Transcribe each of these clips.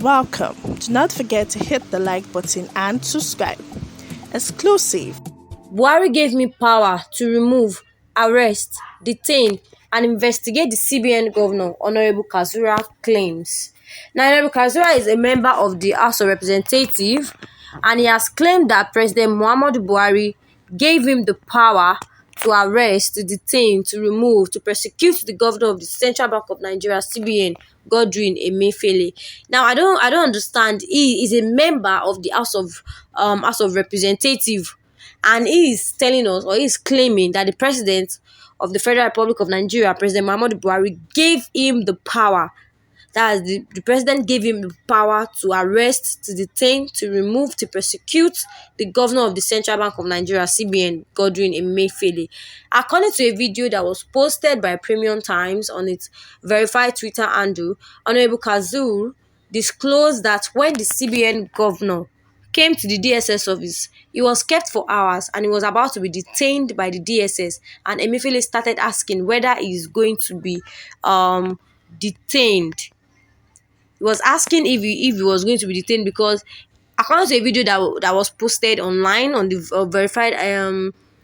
Welcome. Do not forget to hit the like button and subscribe. Exclusive. Buhari gave me power to remove, arrest, detain, and investigate the CBN governor, Honorable KAZAURE claims. Now, Honorable KAZAURE is a member of the House of Representatives, and he has claimed that President Muhammadu Buhari gave him the power to arrest, to detain, to remove, to prosecute the governor of the Central Bank of Nigeria, CBN, Godwin Emefiele. Now, I don't understand. He is a member of the House of Representatives, and he is telling us, or he is claiming, that the president of the Federal Republic of Nigeria, President Muhammadu Buhari, gave him the power. That is, the president gave him the power to arrest, to detain, to remove, to prosecute the governor of the Central Bank of Nigeria, CBN, Godwin Emefiele. According to a video that was posted by Premium Times on its verified Twitter handle, Honorable KAZAURE disclosed that when the CBN governor came to the DSS office, he was kept for hours and he was about to be detained by the DSS, and Emefiele started asking whether he is going to be detained. He was asking if he was going to be detained because, according to a video that was posted online on the verified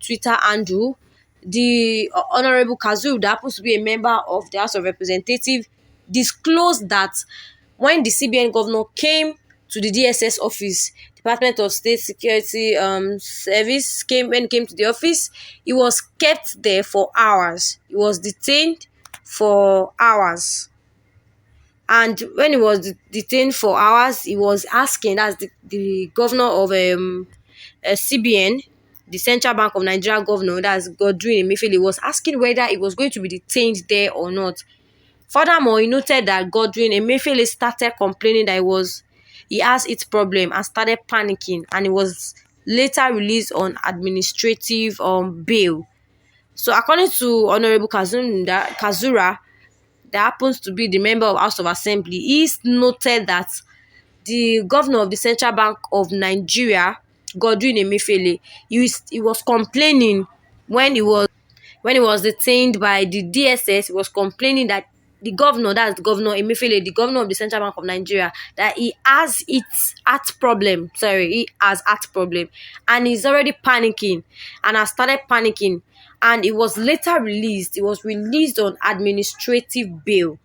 Twitter handle, the Honorable KAZAURE, that happens to be a member of the House of Representatives, disclosed that when the CBN governor came to the DSS office, Department of State Security Service, when he came to the office, he was kept there for hours. He was detained for hours. And when he was detained for hours, he was asking, that's the governor of CBN, the Central Bank of Nigeria governor, that's Godwin Emefiele, was asking whether he was going to be detained there or not. Furthermore, he noted that Godwin Emefiele started complaining that he has its problem and started panicking, and he was later released on administrative bail. So according to Honorable KAZAURE, that happens to be the member of House of Assembly, he noted that the governor of the Central Bank of Nigeria, Godwin Emefiele, he was complaining when he was detained by the DSS. He was complaining that the governor, that's Governor Emefiele, the governor of the Central Bank of Nigeria, that he has heart problem. He has heart problem, and he's already panicking and has started panicking. And it was later released. It was released on administrative bail.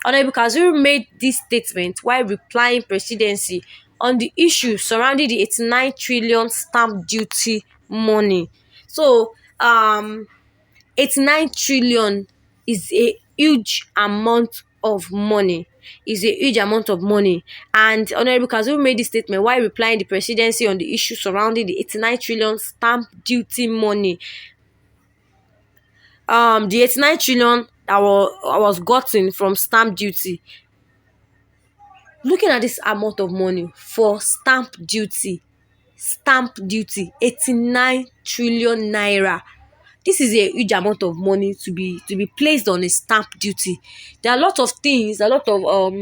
Honorable KAZAURE made this statement while replying presidency on the issue surrounding the 89 trillion stamp duty money. So, 89 trillion is a huge amount of money. And Honorable KAZAURE made this statement while replying the presidency on the issue surrounding the 89 trillion stamp duty money. The 89 trillion that was gotten from stamp duty. Looking at this amount of money for stamp duty, 89 trillion naira. This is a huge amount of money to be placed on a stamp duty. There are a lot of things, a lot of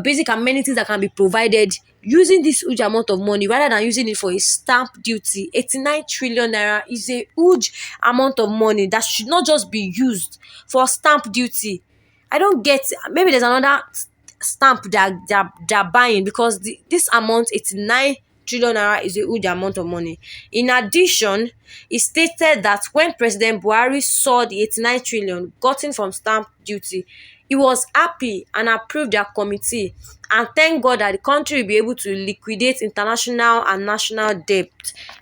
basic amenities that can be provided using this huge amount of money rather than using it for a stamp duty. 89 trillion naira is a huge amount of money that should not just be used for stamp duty. I don't get, maybe there's another stamp that they're buying, because this amount, 89 trillion naira, is a huge amount of money. In addition, it stated that when President Buhari saw the 89 trillion gotten from stamp duty, he was happy and approved their committee, and thank God that the country will be able to liquidate international and national debt,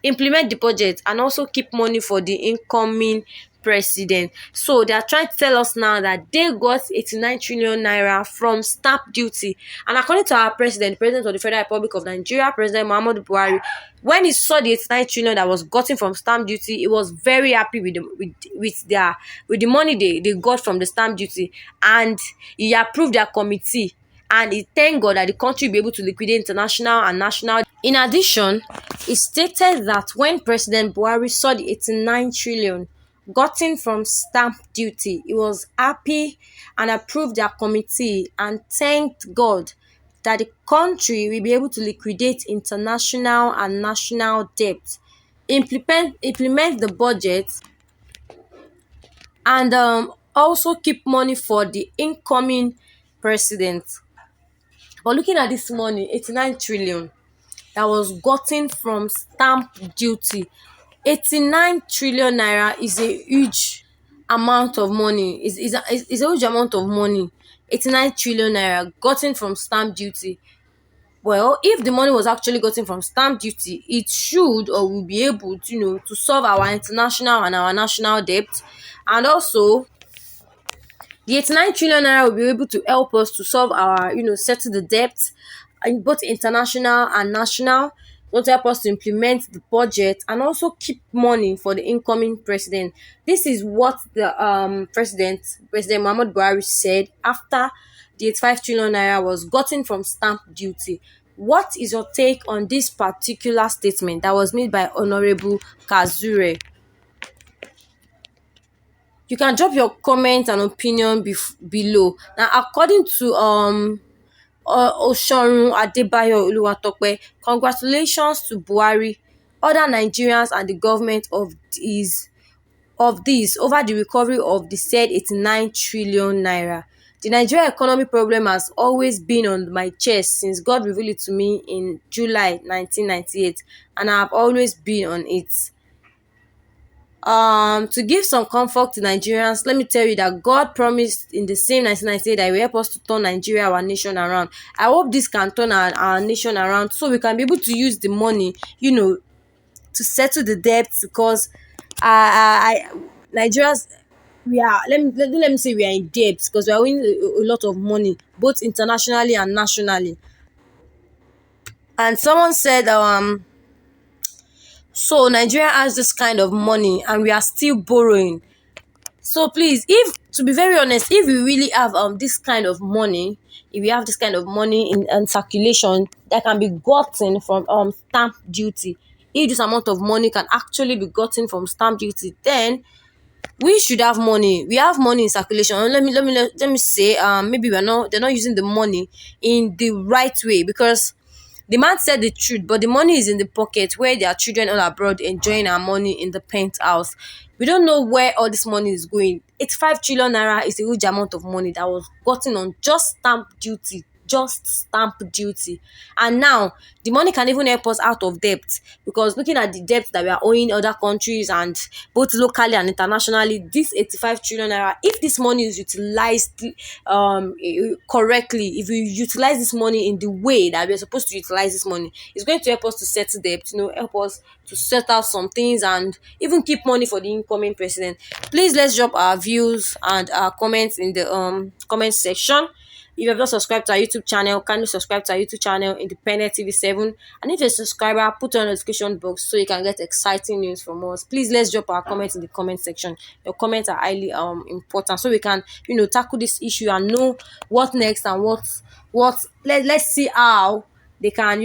implement the budget, and also keep money for the incoming president. So they are trying to tell us now that they got 89 trillion naira from stamp duty. And according to our president, the president of the Federal Republic of Nigeria, President Muhammadu Buhari, when he saw the 89 trillion that was gotten from stamp duty, he was very happy with the money they got from the stamp duty, and he approved their committee, and he thanked God that the country will be able to liquidate international and national. In addition, he stated that when President Buhari saw the 89 trillion gotten from stamp duty, he was happy and approved their committee and thanked God that the country will be able to liquidate international and national debt, implement the budget, and also keep money for the incoming president. But looking at this money, 89 trillion that was gotten from stamp duty. 89 trillion naira is a huge amount of money. Is a huge amount of money. 89 trillion naira gotten from stamp duty. Well, if the money was actually gotten from stamp duty, it should or will be able to, to solve our international and our national debt. And also, the 89 trillion naira will be able to help us to solve our, settle the debt in both international and national. Not help us to implement the budget and also keep money for the incoming president. This is what the President Muhammad Buhari said after the 85 trillion naira was gotten from stamp duty. What is your take on this particular statement that was made by Honorable KAZAURE? You can drop your comment and opinion below. Now, according to Oshorun Adebayo Oluwatope, congratulations to Buhari, other Nigerians and the government of this over the recovery of the said 89 trillion naira. The Nigeria economy problem has always been on my chest since God revealed it to me in July 1998, and I have always been on it. To give some comfort to Nigerians, let me tell you that God promised in the same 1998 that He will help us to turn Nigeria, our nation, around. I hope this can turn our nation around so we can be able to use the money, to settle the debts, because Nigerians, we are, let me say, we are in debt because we are owing a lot of money both internationally and nationally. And someone said so Nigeria has this kind of money and we are still borrowing. So please, if, to be very honest, if we really have this kind of money, if we have this kind of money in circulation that can be gotten from stamp duty, if this amount of money can actually be gotten from stamp duty, then we should have money. We have money in circulation. Let me say, maybe they're not using the money in the right way, because the man said the truth, but the money is in the pocket where there are children all abroad enjoying our money in the penthouse. We don't know where all this money is going. 85 trillion naira is a huge amount of money that was gotten on just stamp duty. And now the money can even help us out of debt, because looking at the debt that we are owing other countries and both locally and internationally, this 85 trillion naira, if this money is utilized correctly, if we utilize this money in the way that we're supposed to utilize this money, it's going to help us to settle debt, help us to set out some things and even keep money for the incoming president. Please, let's drop our views and our comments in the comment section. If you have not subscribed to our YouTube channel, kindly subscribe to our YouTube channel, Independent TV 7. And if you're a subscriber, put on a notification box so you can get exciting news from us. Please, let's drop our comments in the comment section. Your comments are highly important, so we can, tackle this issue and know what next and let's see how they can,